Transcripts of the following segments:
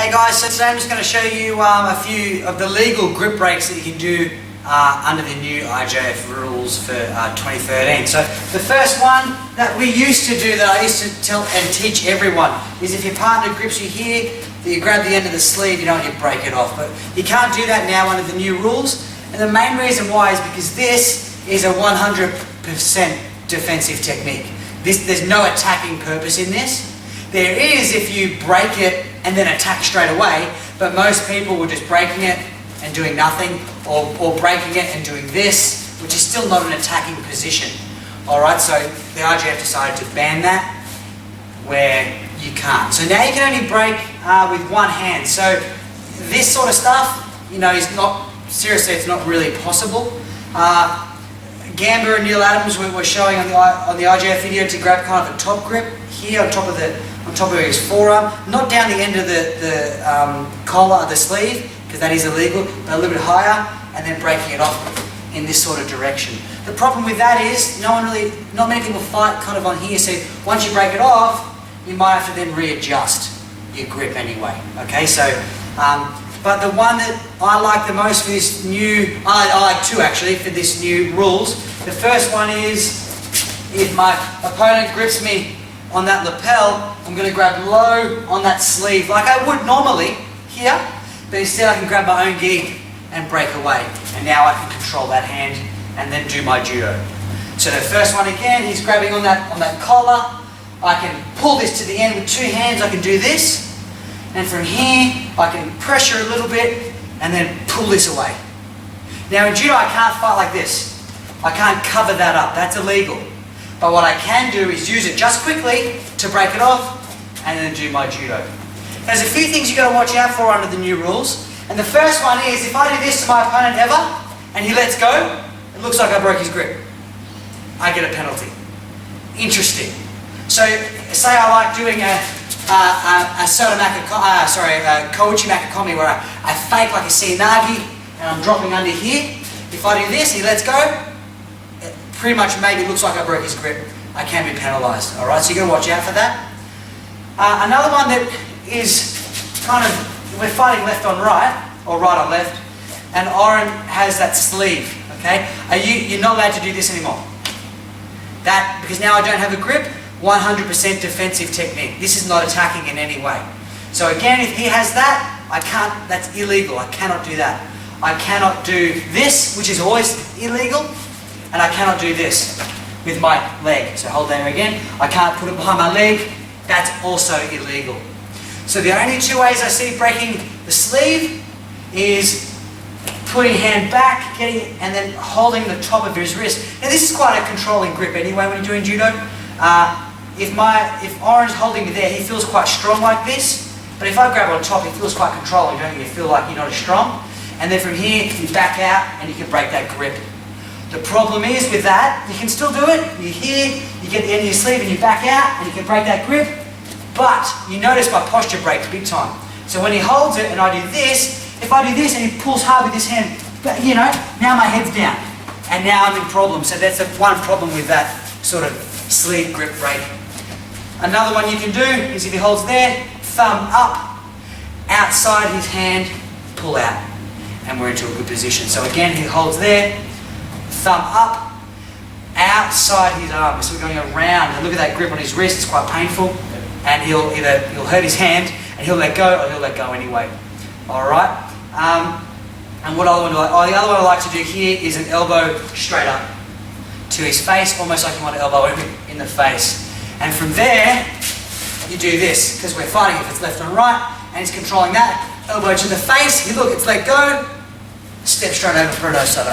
Hey guys, so today I'm just going to show you a few of the legal grip breaks that you can do under the new IJF rules for 2013. So the first one that we used to do, that I used to tell and teach everyone, is if your partner grips you here, that you grab the end of the sleeve, you don't want to break it off. But you can't do that now under the new rules. And the main reason why is because this is a 100% defensive technique. There's no attacking purpose in this. There is if you break it and then attack straight away, but most people were just breaking it and doing nothing, or breaking it and doing this, which is still not an attacking position. Alright, so the IJF decided to ban that where you can't. So now you can only break with one hand. So this sort of stuff, you know, is not, seriously, it's not really possible. Gamba and Neil Adams were showing on the IJF video to grab kind of a top grip here on top of his forearm, not down the end of the collar of the sleeve, because that is illegal, but a little bit higher, and then breaking it off in this sort of direction. The problem with that is not many people fight kind of on here, so once you break it off, you might have to then readjust your grip anyway. Okay, so but the one that I like the most for this new, I like two actually for this new rules. The first one is if my opponent grips me on that lapel, I'm going to grab low on that sleeve like I would normally here, but instead I can grab my own gi and break away. And now I can control that hand and then do my judo. So the first one again, he's grabbing on that collar. I can pull this to the end with two hands, I can do this. And from here, I can pressure a little bit and then pull this away. Now in judo, I can't fight like this. I can't cover that up, that's illegal. But what I can do is use it just quickly to break it off and then do my judo. There's a few things you've got to watch out for under the new rules. And the first one is, if I do this to my opponent ever, and he lets go, it looks like I broke his grip. I get a penalty. Interesting. So, say I like doing a Kouchi Makikomi, where I fake like a Seoi-nage and I'm dropping under here. If I do this, he lets go, it pretty much maybe looks like I broke his grip. I can be penalised. Alright, so you've got to watch out for that. Another one that is kind of, we're fighting left on right, or right on left, and Oren has that sleeve, okay? You're not allowed to do this anymore. That, because now I don't have a grip, 100% defensive technique. This is not attacking in any way. So again, if he has that, I can't, that's illegal. I cannot do that. I cannot do this, which is always illegal, and I cannot do this with my leg. So hold there again. I can't put it behind my leg. That's also illegal. So the only two ways I see breaking the sleeve is putting hand back, getting it, and then holding the top of his wrist. Now this is quite a controlling grip anyway when you're doing judo. If Oren's holding me there, he feels quite strong like this. But if I grab on top, he feels quite controlling, don't you? You feel like you're not as strong. And then from here, you back out and you can break that grip. The problem is with that, you can still do it. You're here, you get the end of your sleeve and you back out and you can break that grip. But you notice my posture breaks big time. So when he holds it and I do this, if I do this and he pulls hard with his hand, you know, now my head's down. And now I'm in problem. So that's the one problem with that sort of sleeve grip break. Another one you can do is if he holds there, thumb up, outside his hand, pull out. And we're into a good position. So again, he holds there, thumb up, outside his arm. So we're going around. And look at that grip on his wrist, it's quite painful. And he'll hurt his hand and he'll let go, or he'll let go anyway. Alright? And what other one do I like? Oh, the other one I like to do here is an elbow straight up to his face, almost like you want to elbow him in the face. And from there, you do this, because we're fighting if it's left and right, and he's controlling that. Elbow to the face, you look, it's let go, step straight over for a no-soto.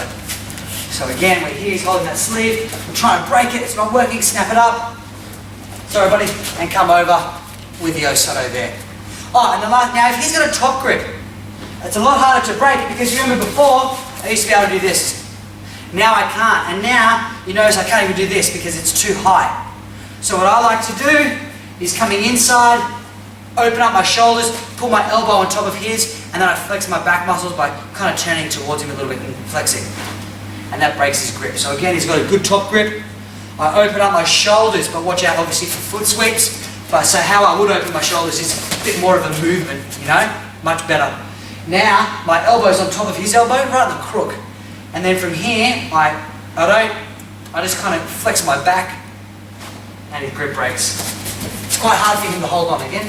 So again, we're here, he's holding that sleeve, we're trying to break it, it's not working, snap it up. Sorry buddy, and come over with the Osoto there. Oh, and the last, now if he's got a top grip, it's a lot harder to break, because you remember before, I used to be able to do this. Now I can't, and now you notice I can't even do this because it's too high. So what I like to do is coming inside, open up my shoulders, pull my elbow on top of his, and then I flex my back muscles by kind of turning towards him a little bit and flexing. And that breaks his grip. So again, he's got a good top grip. I open up my shoulders, but watch out obviously for foot sweeps. But so how I would open my shoulders is a bit more of a movement, you know, much better. Now, my elbow's on top of his elbow, right in the crook. And then from here, I just kind of flex my back and his grip breaks. It's quite hard for him to hold on again.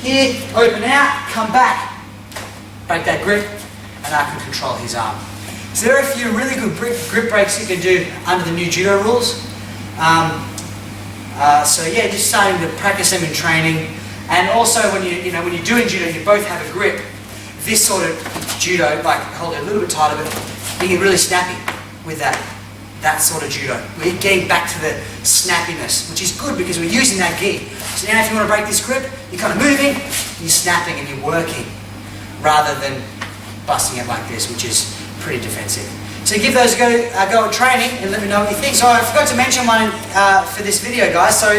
Here, open out, come back, break that grip, and I can control his arm. So there are a few really good grip breaks you can do under the new judo rules. So yeah, just starting to practice them in training. And also when when you're doing judo, you both have a grip. This sort of judo, like hold it a little bit tighter, but being really snappy with that sort of judo. We're getting back to the snappiness, which is good because we're using that gi. So now if you want to break this grip, you're kind of moving, you're snapping and you're working, rather than busting it like this, which is pretty defensive. So give those a go at training and let me know what you think. So I forgot to mention one for this video, guys. So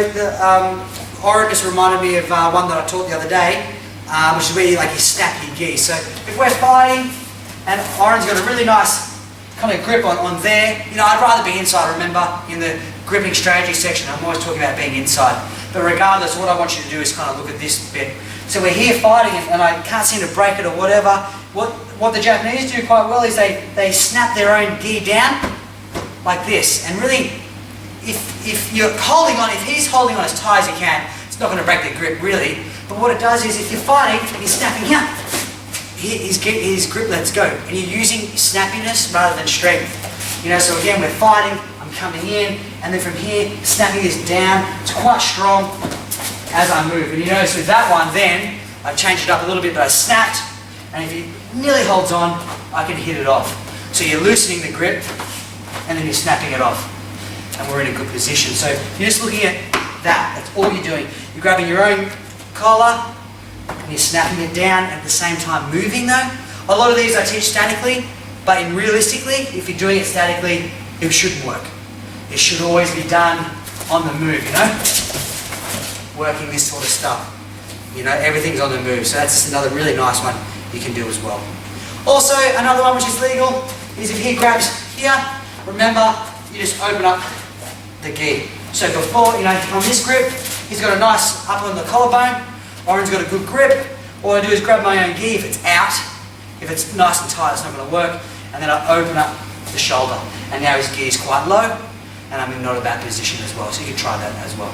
Oren just reminded me of one that I taught the other day, which is where you snap your gi. So if we're fighting and Oren's got a really nice kind of grip on there, I'd rather be inside. Remember, in the gripping strategy section, I'm always talking about being inside. But regardless, what I want you to do is kind of look at this bit. So we're here fighting and I can't seem to break it or whatever. What the Japanese do quite well is they snap their own gi down like this. And really, if you're holding on, if he's holding on as tight as he can, it's not going to break the grip really. But what it does is if you're fighting and he's snapping here, his grip lets go. And you're using snappiness rather than strength. So again, we're fighting, I'm coming in, and then from here, snapping this down. It's quite strong as I move. And you notice with that one then, I've changed it up a little bit, but I snapped, and if he nearly holds on, I can hit it off. So you're loosening the grip, and then you're snapping it off. And we're in a good position. So you're just looking at that. That's all you're doing. You're grabbing your own collar, and you're snapping it down at the same time moving though. A lot of these I teach statically, but realistically, if you're doing it statically, it shouldn't work. It should always be done on the move, working this sort of stuff. Everything's on the move. So that's just another really nice one you can do as well. Also, another one which is legal is if he grabs here, remember, you just open up the gi. So before, on this grip, he's got a nice up on the collarbone, Oren's got a good grip. All I do is grab my own gi if it's out. If it's nice and tight, it's not going to work. And then I open up the shoulder. And now his gi is quite low, and I'm in not a bad position as well. So you can try that as well.